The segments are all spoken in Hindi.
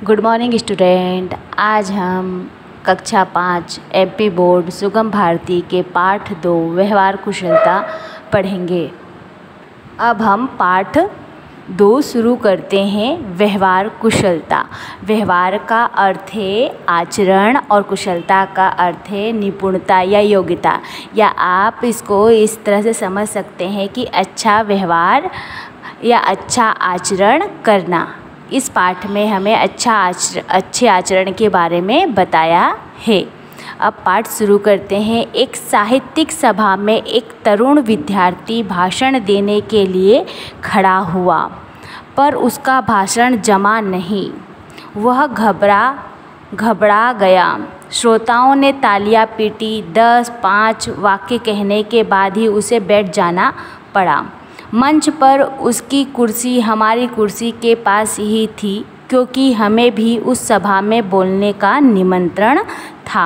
Good morning student. आज हम कक्षा 5 एमपी बोर्ड सुगम भारती के पाठ 2 व्यवहार कुशलता पढ़ेंगे। अब हम पाठ 2 शुरू करते हैं। व्यवहार कुशलता। व्यवहार का अर्थ है आचरण और कुशलता का अर्थ है निपुणता या योग्यता, या आप इसको इस तरह से समझ सकते हैं कि अच्छा व्यवहार या अच्छा आचरण करना। इस पाठ में हमें अच्छे आचरण के बारे में बताया है। अब पाठ शुरू करते हैं। एक साहित्यिक सभा में एक तरुण विद्यार्थी भाषण देने के लिए खड़ा हुआ, पर उसका भाषण जमा नहीं। वह घबरा गया। श्रोताओं ने तालियां पीटी। 10-5 वाक्य कहने के बाद ही उसे बैठ जाना पड़ा। मंच पर उसकी कुर्सी हमारी कुर्सी के पास ही थी, क्योंकि हमें भी उस सभा में बोलने का निमंत्रण था।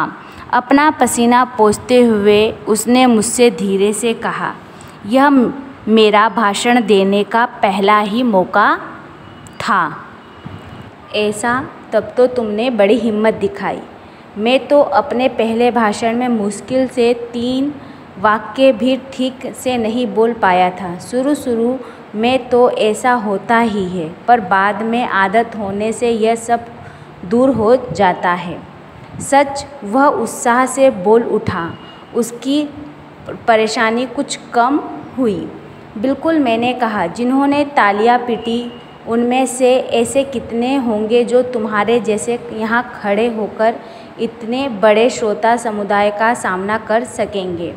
अपना पसीना पोंछते हुए उसने मुझसे धीरे से कहा, यह मेरा भाषण देने का पहला ही मौका था। ऐसा तब तो तुमने बड़ी हिम्मत दिखाई। मैं तो अपने पहले भाषण में मुश्किल से 3 वाक्य भी ठीक से नहीं बोल पाया था। शुरू में तो ऐसा होता ही है, पर बाद में आदत होने से यह सब दूर हो जाता है। सच, वह उत्साह से बोल उठा। उसकी परेशानी कुछ कम हुई। बिल्कुल, मैंने कहा। जिन्होंने तालियां पीटी उनमें से ऐसे कितने होंगे जो तुम्हारे जैसे यहाँ खड़े होकर इतने बड़े श्रोता समुदाय का सामना कर सकेंगे।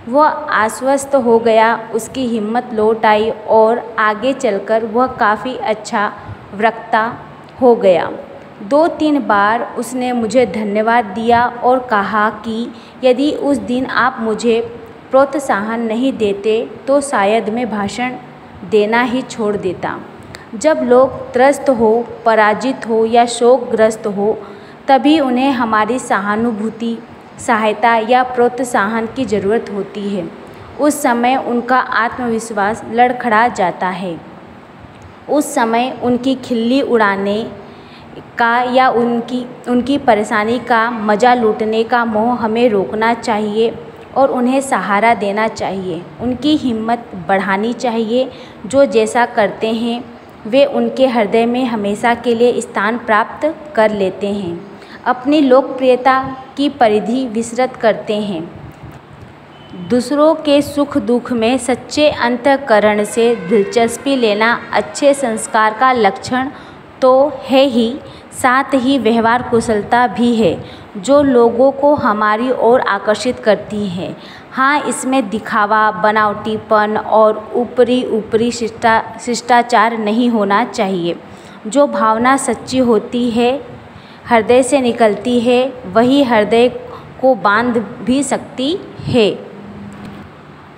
वह आश्वस्त हो गया। उसकी हिम्मत लौट आई और आगे चलकर वह काफ़ी अच्छा वक्ता हो गया। 2-3 बार उसने मुझे धन्यवाद दिया और कहा कि यदि उस दिन आप मुझे प्रोत्साहन नहीं देते तो शायद मैं भाषण देना ही छोड़ देता। जब लोग त्रस्त हो, पराजित हो या शोकग्रस्त हो, तभी उन्हें हमारी सहानुभूति, सहायता या प्रोत्साहन की ज़रूरत होती है। उस समय उनका आत्मविश्वास लड़खड़ा जाता है। उस समय उनकी खिल्ली उड़ाने का या उनकी परेशानी का मज़ा लूटने का मोह हमें रोकना चाहिए और उन्हें सहारा देना चाहिए। उनकी हिम्मत बढ़ानी चाहिए। जो जैसा करते हैं वे उनके हृदय में हमेशा के लिए स्थान प्राप्त कर लेते हैं। अपनी लोकप्रियता की परिधि विस्तृत करते हैं। दूसरों के सुख दुख में सच्चे अंतःकरण से दिलचस्पी लेना अच्छे संस्कार का लक्षण तो है ही, साथ ही व्यवहार कुशलता भी है जो लोगों को हमारी ओर आकर्षित करती है। हाँ, इसमें दिखावा, बनावटीपन और ऊपरी शिष्टाचार नहीं होना चाहिए। जो भावना सच्ची होती है, हृदय से निकलती है, वही हृदय को बांध भी सकती है।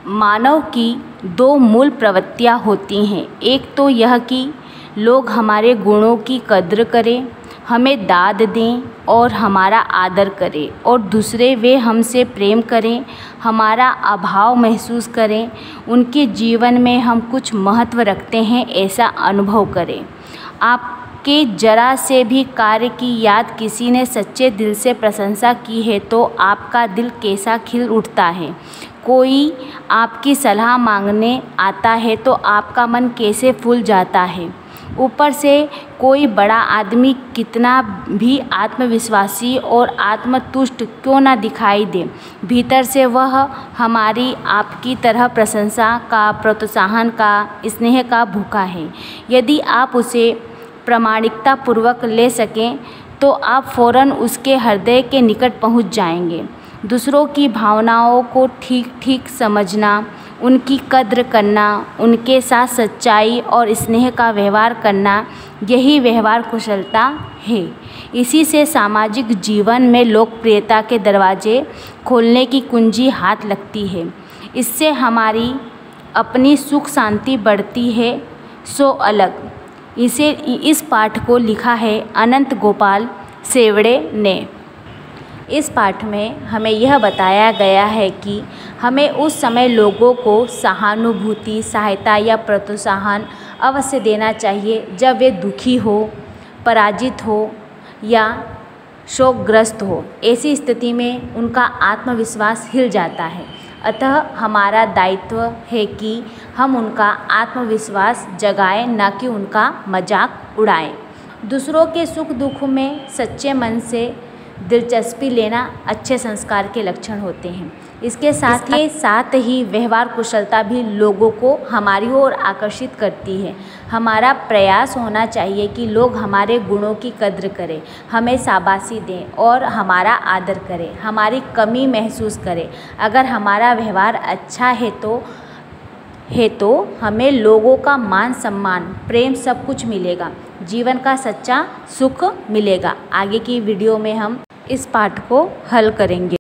मानव की 2 मूल प्रवृत्तियाँ होती हैं। एक तो यह कि लोग हमारे गुणों की कद्र करें, हमें दाद दें और हमारा आदर करें, और दूसरे वे हमसे प्रेम करें, हमारा अभाव महसूस करें, उनके जीवन में हम कुछ महत्व रखते हैं ऐसा अनुभव करें। आपके जरा से भी कार्य की याद किसी ने सच्चे दिल से प्रशंसा की है तो आपका दिल कैसा खिल उठता है। कोई आपकी सलाह मांगने आता है तो आपका मन कैसे फूल जाता है। ऊपर से कोई बड़ा आदमी कितना भी आत्मविश्वासी और आत्मतुष्ट क्यों ना दिखाई दे, भीतर से वह हमारी आपकी तरह प्रशंसा का, प्रोत्साहन का, स्नेह का भूखा है। यदि आप उसे प्रामाणिकता पूर्वक ले सकें तो आप फौरन उसके हृदय के निकट पहुंच जाएंगे। दूसरों की भावनाओं को ठीक समझना, उनकी कद्र करना, उनके साथ सच्चाई और स्नेह का व्यवहार करना, यही व्यवहार कुशलता है। इसी से सामाजिक जीवन में लोकप्रियता के दरवाजे खोलने की कुंजी हाथ लगती है। इससे हमारी अपनी सुख शांति बढ़ती है। सो अलग। इस पाठ को लिखा है अनंत गोपाल सेवड़े ने। इस पाठ में हमें यह बताया गया है कि हमें उस समय लोगों को सहानुभूति, सहायता या प्रोत्साहन अवश्य देना चाहिए जब वे दुखी हो, पराजित हो, या शोकग्रस्त हो, ऐसी स्थिति में उनका आत्मविश्वास हिल जाता है। अतः हमारा दायित्व है कि हम उनका आत्मविश्वास जगाएं, न कि उनका मजाक उड़ाएं। दूसरों के सुख दुख में सच्चे मन से दिलचस्पी लेना अच्छे संस्कार के लक्षण होते हैं। इसके साथ ही व्यवहार कुशलता भी लोगों को हमारी ओर आकर्षित करती है। हमारा प्रयास होना चाहिए कि लोग हमारे गुणों की कद्र करें, हमें शाबाशी दें और हमारा आदर करें, हमारी कमी महसूस करें। अगर हमारा व्यवहार अच्छा है तो हमें लोगों का मान सम्मान, प्रेम सब कुछ मिलेगा, जीवन का सच्चा सुख मिलेगा। आगे की वीडियो में हम इस पाठ को हल करेंगे।